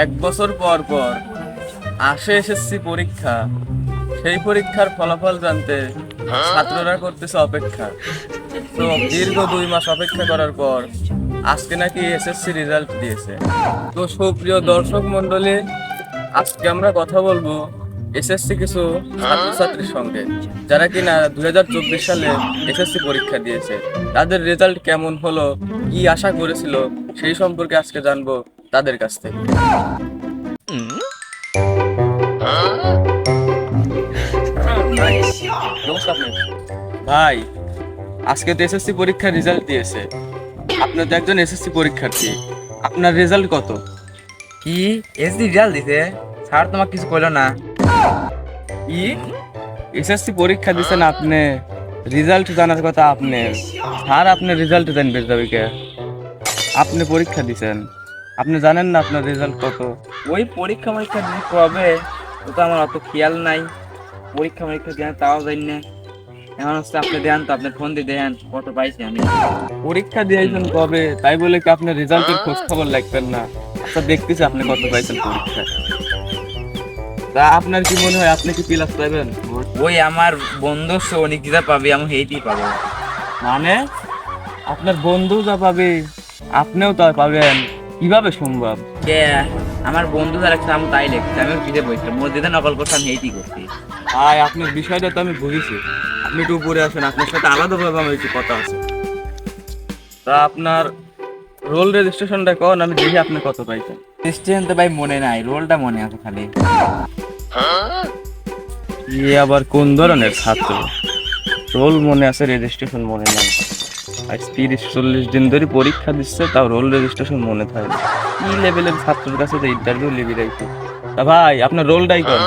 এক বছর পর পর আসে এসএসসি পরীক্ষা। সেই পরীক্ষার ফলাফল জানতে ছাত্ররা করতেছে অপেক্ষা। তো দীর্ঘ 2 মাস অপেক্ষা করার পর আজকে নাকি এসএসসি রেজাল্ট দিয়েছে। তো সুপ্রিয় দর্শক মন্ডলী, আজকে আমরা কথা বলবো এসএসসি কিছু ছাত্রছাত্রীর সঙ্গে যারা কিনা 2024 সালে এসএসসি পরীক্ষা দিয়েছে। তাদের রেজাল্ট কেমন হলো, কি আশা করেছিল, সেই সম্পর্কে আজকে জানবো তাদের কাছ থেকে। নমস্কার ভাই, আজকে তো এসএসসি পরীক্ষার রেজাল্ট দিয়েছে। আপনি তো একজন এসএসসি পরীক্ষার্থী, আপনার রেজাল্ট কত? কি এসডি রেজাল্ট দিছে? স্যার তোমাকে কিছু কইলো না? কি এসএসসি পরীক্ষা দিচ্ছেন আপনি, রেজাল্ট জানার কথা আপনি, স্যার আপনি রেজাল্ট জানবে যাবে কে? আপনি পরীক্ষা দিচ্ছেন, আপনি জানেন না আপনার রেজাল্ট কত? ওই পরীক্ষা দিয়ে কবে ও তো আমার অত খেয়াল নাই। পরীক্ষা দেন তাও জানি না। এখন হচ্ছে আপনি দেন তো, আপনার ফোন দিয়ে দেন কত পাইছি আমি। পরীক্ষা দিয়েছেন কবে, তাই বলে কি আপনার রেজাল্টের খোঁজ খবর লাগবেন না? আচ্ছা দেখতেছি আপনি কত পাইছেন পরীক্ষায়। তা আপনার কি মনে হয় আপনি কি প্লাস পাবেন? ওই আমার বন্ধু অনেক যা পাবে, আমি এইটাই পাবো। মানে আপনার বন্ধু যা পাবে আপনিও তা পাবেন, কিভাবে সম্ভব? কে আমার বন্ধু যারা আছে আমি তাই লিখছি, আমি পিঠে বইছিলাম মধ্যে দিয়ে নকল করতে আমি এইটাই করছি। ভাই আপনার বিষয়টা তো আমি বুঝেছি, আপনি একটু উপরে আসেন, আপনার সাথে আলাদাভাবে আমার একটু কথা আছে। তা আপনার রোল রেজিস্ট্রেশনটা কোন, আমি দেখি আপনি কত পাইছেন। স্টুডেন্ট তো ভাই মনে নাই, রোলটা মনে আছে খালি। আবার কোন ধরনের ছাত্র, রোল মনে আছে রেজিস্ট্রেশন মনে নাই? আজ 30-40 দিন ধরে পরীক্ষা দিচ্ছে, তাও রোল রেজিস্ট্রেশন মনে থাকে না। কি লেভেলের ছাত্রের কাছে যে ইন্টারভিউ লিবি রাখছে। তা ভাই আপনার রোলটাই কোন?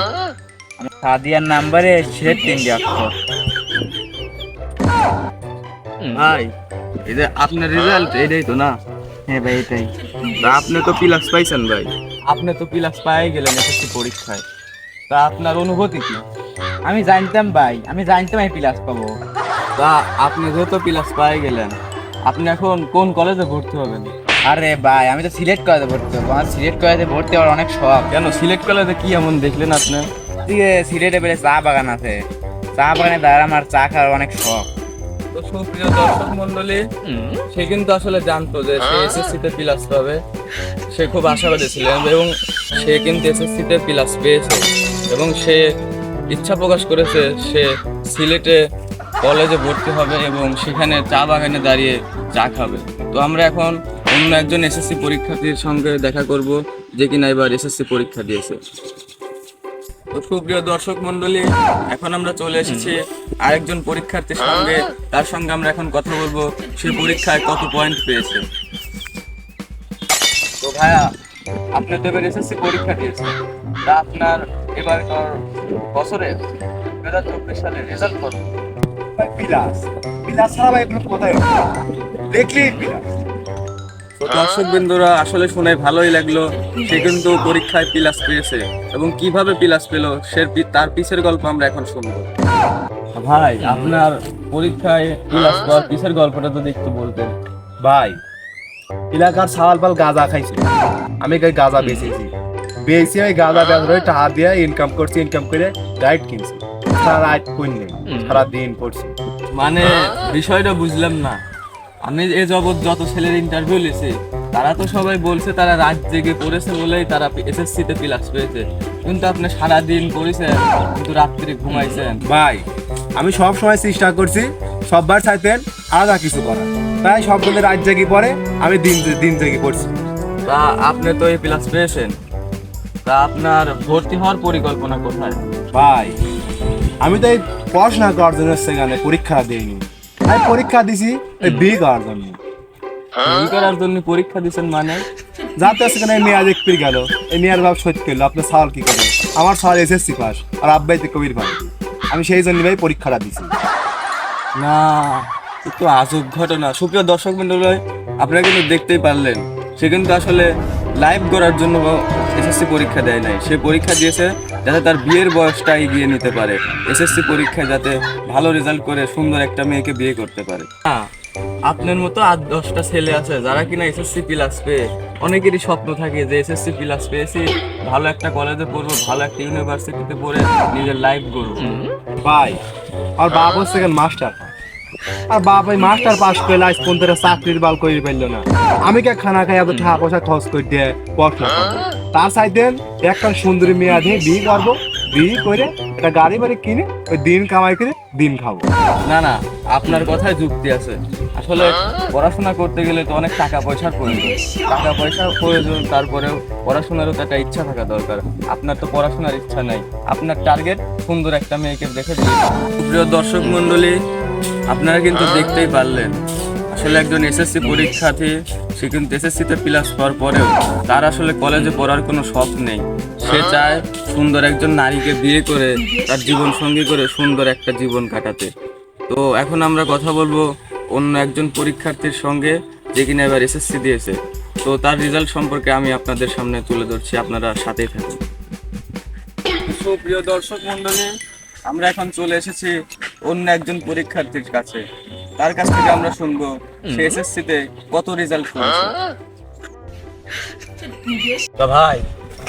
আমার সাদিয়ার নাম্বারে শেষ 3 অক্ষর। ভাই এই যে আপনার রেজাল্ট এটাই তো না? হ্যাঁ ভাই এটাই। তা আপনি তো প্লাস পাইছেন ভাই, আপনি তো প্লাস পাই গেলেন এসএসসি পরীক্ষায়। তা আপনার অনুভূতি কি? আমি জানতাম ভাই, আমি প্লাস পাবো। তা আপনি যেহেতু প্লাস পাই গেলেন, আপনি এখন কোন কলেজে ভর্তি হবেন? আরে ভাই আমি তো সিলেক্ট করাতে ভর্তি হবো, আমার সিলেক্ট করাতে ভর্তি হওয়ার অনেক শখ। কেন সিলেক্ট কলেজে কি এমন দেখলেন আপনি? সিলেটে বেড়ে চা বাগান আছে, চা বাগানে দাঁড়া আমার চা খাওয়ার অনেক শখ। তো সুপ্রিয় দর্শক মন্ডলী, সে কিন্তু আসলে জানতো যে সে এসএসসি তে প্লাস পাবে, সে খুব আশাবাদী ছিল এবং সে কিন্তু এসএসসি তে প্লাস পেয়েছে এবং সে ইচ্ছা প্রকাশ করেছে সে সিলেটে কলেজে ভর্তি হবে এবং সেখানে চা বাগানে দাঁড়িয়ে চা খাবে। তো আমরা এখন অন্য একজন এসএসসি পরীক্ষার্থীর সঙ্গে দেখা করব যে কিনা এবার এসএসসি পরীক্ষা দিয়েছে। তো সুপ্রিয় দর্শক মন্ডলী, এখন আমরা চলে এসেছি আরেকজন পরীক্ষার্থীর সঙ্গে, তার সঙ্গে আমরা এখন কথা বলবো সে পরীক্ষায় কত পয়েন্ট পেয়েছে। তো ভাইয়া, আপনি তো এবার এসএসসি পরীক্ষা দিয়েছেন, তা আপনার এবার বছরে 2024 সালের রেজাল্ট কত? বিলাস বিলাস ছাড়া ভাই কোনো কথাই হবে না। দেখলেই বিলাস। তো দর্শক বিন্দুরা, আসলে শুনে ভালোই লাগলো, সে কিন্তু পরীক্ষায় প্লাস পেয়েছে এবং কিভাবে প্লাস পেলো তার পিছের গল্প আমরা এখন শুনবো। ভাই আপনার পরীক্ষায় প্লাস পাওয়ার পিছের গল্পটা যদি একটু বলতেন। ভাই এলাকার সাওয়াল পাল গাঁজা খাইছে, আমি গাঁজা বেচেছি, ওই গাঁজা বেচে টাকা দিয়ে ইনকাম করছি, ইনকাম করে রাইড কিনছি, সারা রাত কই নেই, সারাদিন পড়ছি। মানে বিষয়টা বুঝলাম না, আমি এ জগৎ যত ছেলের ইন্টারভিউ লিছি তারা তো সবাই বলছে তারা রাত জেগে পড়েছে বলেই তারা এসএসসি তে প্লাস পেয়েছে, কিন্তু আপনি সারাদিন পড়েছেন কিন্তু রাত্রি ঘুমাইছেন। ভাই আমি সব সময় চেষ্টা করছি সববার চাইতেন আলাদা কিছু করার, তাই সবগুলো রাত জেগে পরে আমি দিন জেগে পড়ছি। তা আপনি তো এই প্লাস পেয়েছেন, তা আপনার ভর্তি হওয়ার পরিকল্পনা কোথায়? ভাই আমি তো এই পড়াশোনা করার জন্য সেখানে পরীক্ষা দিইনি, আমি পরীক্ষা দিছি ওই বিয়ে করার জন্য। কি করার জন্য পরীক্ষা দিচ্ছেন? মানে যাতে সেখানে মেয়া দেখতে গেল, এই মেয়ার ভাব সত্যি করলো, আপনার সাওয়াল কি করে? আমার সাওয়াল এসএসসি পাস আর আব্বাইতে কবির ভাই, আমি সেই জন্য ভাই পরীক্ষাটা দিছি। না, একটু আজব ঘটনা। সুপ্রিয় দর্শক মন্ডলী, আপনারা কিন্তু দেখতেই পারলেন সে কিন্তু আসলে লাইভ করার জন্য এসএসসি পরীক্ষা দেয় নাই, সে পরীক্ষা দিয়েছে যাতে তার বিয়ের বয়সটা এগিয়ে নিতে পারে, এসএসসি পরীক্ষায় যাতে ভালো রেজাল্ট করে সুন্দর একটা মেয়েকে বিয়ে করতে পারে। আপনার মতো 8-10টা ছেলে আছে যারা কিনা এসএসসি প্লাস পেয়ে, অনেকেরই স্বপ্ন থাকে যে এসএসসি প্লাস পেয়েছি, ভালো একটা কলেজে পড়বো, ভালো একটা ইউনিভার্সিটিতে পড়ে নিজের লাইফ গড়বো। ভাই আর বাপ হচ্ছে মাস্টার, আর বাপ ওই মাস্টার পাস করে আজ পর্যন্ত চাকরির বাল করে পারলো না। আমি কে খানা খাই এত টাকা পয়সা খরচ করে দিয়ে পড়াশোনা করবো, তার সাইডে একটা সুন্দরী মেয়ে দিয়ে বিয়ে করবো, বিয়ে করে একটা গাড়ি বাড়ি কিনে ওই দিন কামাই করে দিন খাবো। না না, আপনার কথায় যুক্তি আছে। আসলে পড়াশোনা করতে গেলে তো অনেক টাকা পয়সার প্রয়োজন, টাকা পয়সার প্রয়োজন, তারপরেও পড়াশোনারও তো একটা ইচ্ছা থাকা দরকার। আপনার তো পড়াশোনার ইচ্ছা নাই, আপনার টার্গেট সুন্দর একটা মেয়েকে দেখে বিয়ে করা। প্রিয় দর্শক মণ্ডলী, আপনারা কিন্তু দেখতেই পারলেন আসলে একজন এসএসসি পরীক্ষার্থী, সে কিন্তু এসএসসিতে প্লাস পাওয়ার পরেও তার আসলে কলেজে পড়ার কোনো শখ নেই। সে চায় সুন্দর একজন নারীকে বিয়ে করে তার জীবন সঙ্গী করে সুন্দর একটা জীবন কাটাতে। তো এখন আমরা কথা বলবো অন্য একজন পরীক্ষার্থীর সঙ্গে, যে কিনা এবার এসএসসি দিয়েছে। তো তার রেজাল্ট সম্পর্কে আমি আপনাদের সামনে তুলে ধরছি, আপনারা সাথেই থাকুন। সুপ্রিয় দর্শক মণ্ডলী, আমরা এখন চলে এসেছি অন্য একজন পরীক্ষার্থীর কাছে। তার কাছ থেকে আমরা শুনবো সে এসএসসিতে কত রেজাল্ট করেছে। তো ভাই,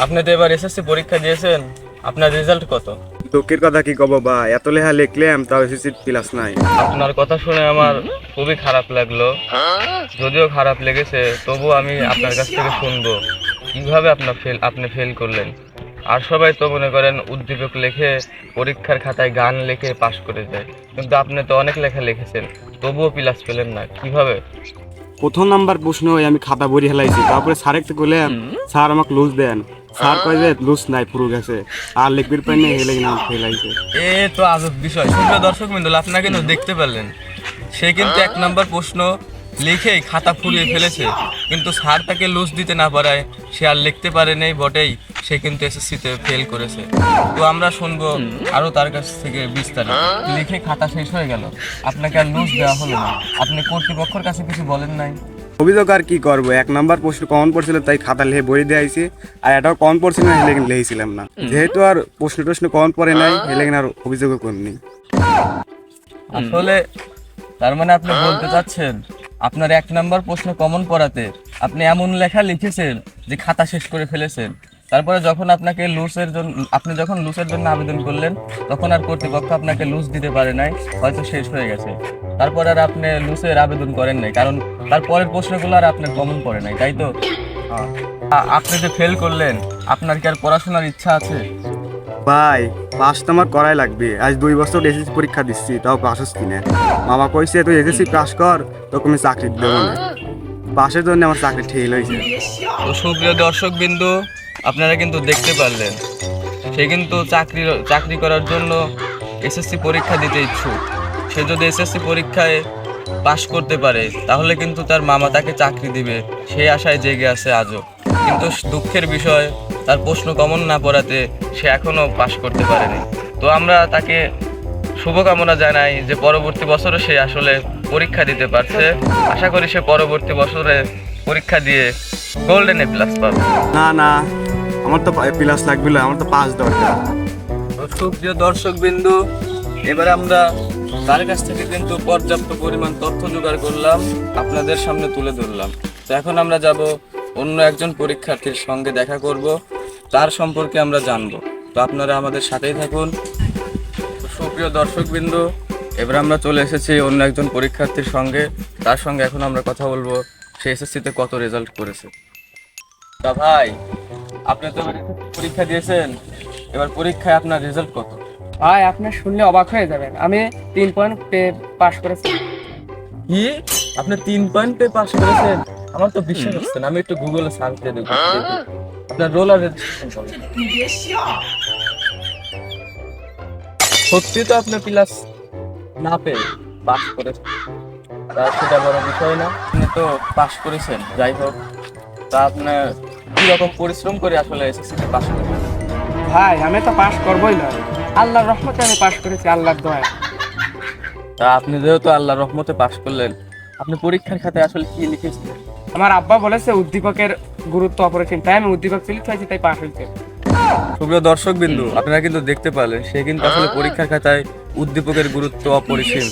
আপনি তো এবার এসএসসি পরীক্ষা দিয়েছেন, আপনার রেজাল্ট কত? দুঃখের কথা কি কব বা, এত লেখা লিখলাম তাও এসএসসি প্লাস নাই। আপনার কথা শুনে আমার খুবই খারাপ লাগলো। যদিও খারাপ লেগেছে, তবুও আমি আপনার কাছ থেকে শুনবো কিভাবে আপনি ফেল করলেন। আর সবাই তো মনে করেন উদ্দীপক লিখে পরীক্ষার খাতায় গান লিখে পাশ করে যায়, কিন্তু আপনি তো অনেক লেখা লিখেছেন, তবুও প্লাস পেলেন না, কিভাবে? প্রথম নাম্বার প্রশ্ন আমি খাতা বড়ি হেলাইছি, তারপরে স্যার একটা বললাম স্যার আমাকে লুজ দেন, স্যার কয় যে লুজ নাই পুরো গেছে, আর লিখবির পাই নাই, হেলে নাম ফেলাইছে। এ তো আজব বিষয়। সুপ্রিয় দর্শক মণ্ডলী, আপনারা কিন্তু দেখতে পারলেন সে কিন্তু 1 নাম্বার প্রশ্ন লিখেই খাতা ফুরিয়ে ফেলেছে, কিন্তু স্যার তাকে লুজ দিতে না পারায় সে আর লিখতে পারে নাই বটেই, সে কিন্তু এসএসসিতে ফেল করেছে। তো আমরা শুনবো আরো তার কাছ থেকে বিস্তারিত। লিখে খাতা শেষ হয়ে গেল, আপনাকে আর লুজ দেওয়া হলো না, আপনি কর্তৃপক্ষের কাছে কিছু বলেন নাই? অভিযোগ আর কি করবো, 1 নাম্বার প্রশ্ন কমন পড়ছিল তাই খাতা লিখে বড়ি দিয়েছি, আর এটাও কমন পড়ছিল না, হেলে লিখেছিলাম না। যেহেতু আর প্রশ্ন কমন পড়ে নাই, হেলে আর অভিযোগও করিনি। আসলে তার মানে আপনি বলতে চাচ্ছেন আপনার 1 নাম্বার প্রশ্ন কমন পড়াতে আপনি এমন লেখা লিখেছেন যে খাতা শেষ করে ফেলেছেন। তারপরে যখন আপনি যখন লুসের জন্য আবেদন করলেন, তখন আর কর্তৃপক্ষ আপনাকে লুস দিতে পারে নাই, হয়তো শেষ হয়ে গেছে। তারপর আর আপনি লুসের আবেদন করেন নাই, কারণ তারপরের প্রশ্নগুলো আর আপনার কমন পড়ে নাই, তাই তো? আপনি যে ফেল করলেন, আপনার কি আর পড়াশোনার ইচ্ছা আছে? ভাই পাস তো আমার করাই লাগবে, আজ 2 বছর এসএসসি পরীক্ষা দিচ্ছি, তাও পাস হচ্ছি না। মামা কইছে তুই এসএসসি পাস কর, তোকে আমি চাকরি দেবো না। পাশের জন্য আমার চাকরি ঠেল হয়েছে। তো সুপ্রিয় দর্শক বিন্দু, আপনারা কিন্তু দেখতে পারলেন সে কিন্তু চাকরি করার জন্য এসএসসি পরীক্ষা দিতে ইচ্ছুক। সে যদি এসএসসি পরীক্ষায় পাশ করতে পারে, তাহলে কিন্তু তার মামা তাকে চাকরি দিবে, সেই আশায় জেগে আছে আজও। কিন্তু দুঃখের বিষয়, তার প্রশ্ন কমন না পড়াতে সে এখনো পাশ করতে পারেনি। তো আমরা তাকে শুভকামনা জানাই যে পরবর্তী বছরে সে আসলে পরীক্ষা দিতে পারছে। আশা করি সে পরবর্তী বছরে পরীক্ষা দিয়ে গোল্ডেন এ প্লাস পাবে। না না, আমার তো প্লাস লাগবে না, আমার তো পাস দরকার। তো সুপ্রিয় দর্শক বিন্দু, এবার আমরা তার কাছ থেকে কিন্তু পর্যাপ্ত পরিমাণ তথ্য জোগাড় করলাম, আপনাদের সামনে তুলে ধরলাম। তো এখন আমরা যাব অন্য একজন পরীক্ষার্থীর সঙ্গে দেখা করব, তার সম্পর্কে আমরা জানবো। তো আপনারা আমাদের সাথেই থাকুন। সুপ্রিয় দর্শক বিন্দু, এবার আমরা চলে এসেছি অন্য একজন পরীক্ষার্থীর সঙ্গে, তার সঙ্গে এখন আমরা কথা বলবো সে এসএসসিতে কত রেজাল্ট করেছে। তা ভাই, আপনি তো পরীক্ষা দিয়েছেন, এবার পরীক্ষায় আপনার রেজাল্ট কত? ভাই আপনি শুনলে অবাক হয়ে যাবেন, আমি 3 পয়েন্ট পেয়ে পাশ করেছি। কি, আপনি 3 পয়েন্ট পেয়ে পাস করেছেন? আমার তো বিশ্বাস হচ্ছে না, আমি একটু গুগলে সার্চ দিয়ে দেখি আপনার রোল আর রেজিস্ট্রেশন কত। সত্যি তো আপনি প্লাস না পেয়ে পাস করেছেন, তা সেটা বড় বিষয় না, আপনি তো পাস করেছেন। যাই হোক, তা আপনি কিরকম পরিশ্রম করে আসলে এসএসসিতে পাস করেছেন? ভাই আমি তো পাশ করবোই না, আল্লাহর রহমতে আমি পাশ করেছি, আল্লাহর দয়া। তা আপনি যেহেতু আল্লাহর রহমতে পাস করলেন, আপনি পরীক্ষার খাতায় আসলে কি লিখেছিলেন? আমার আব্বা বলেছে উদ্দীপকের গুরুত্ব অপরিসীম, তাই আমি উদ্দীপক সিলেক্ট হয়েছি, তাই পাশ হয়েছে। সুপ্রিয় দর্শক বিন্দু, আপনারা কিন্তু দেখতে পারলেন সে কিন্তু আসলে পরীক্ষার খাতায় উদ্দীপকের গুরুত্ব অপরিসীম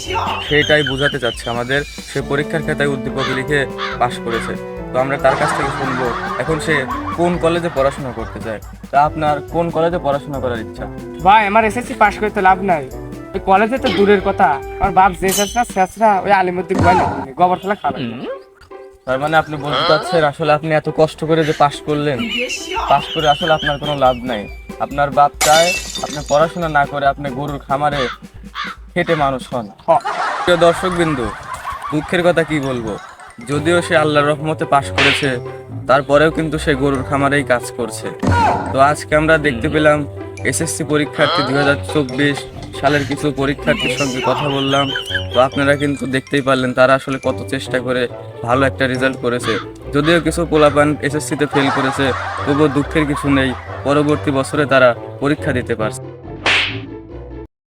সেটাই বোঝাতে চাচ্ছে আমাদের। সে পরীক্ষার খাতায় উদ্দীপক লিখে পাশ করেছে। তো আমরা তার কাছ থেকে শুনবো এখন সে কোন কলেজে পড়াশোনা করতে চায়। তা আপনার কোন কলেজে পড়াশোনা করার ইচ্ছা? ভাই আমার এসএসসি পাস করতে লাভ নাই, ওই কলেজে তো দূরের কথা, আমার বাপ যে শেষরা ওই আলিমুদ্দিন গোবর ফেলা খাবে। তার মানে আপনি বলতে চাচ্ছেন আসলে আপনি এত কষ্ট করে যে পাশ করলেন, পাশ করে আসলে আপনার কোনো লাভ নাই। আপনার বাপ চায় আপনি পড়াশোনা না করে আপনি গরুর খামারে খেটে মানুষ হন। প্রিয় দর্শকবৃন্দ, দুঃখের কথা কি বলবো, যদিও সে আল্লাহর রহমতে পাশ করেছে তারপরেও কিন্তু সে গরুর খামারেই কাজ করছে। তো আজকে আমরা দেখতে পেলাম এসএসসি পরীক্ষার্থী 2024 সালের কিছু পরীক্ষার্থীর সঙ্গে কথা বললাম। তো আপনারা কিন্তু দেখতেই পারলেন তারা আসলে কত চেষ্টা করে ভালো একটা রেজাল্ট করেছে। যদিও কিছু পোলাপান এসএসসিতে ফেল করেছে, তবুও দুঃখের কিছু নেই, পরবর্তী বছরে তারা পরীক্ষা দিতে পারছে।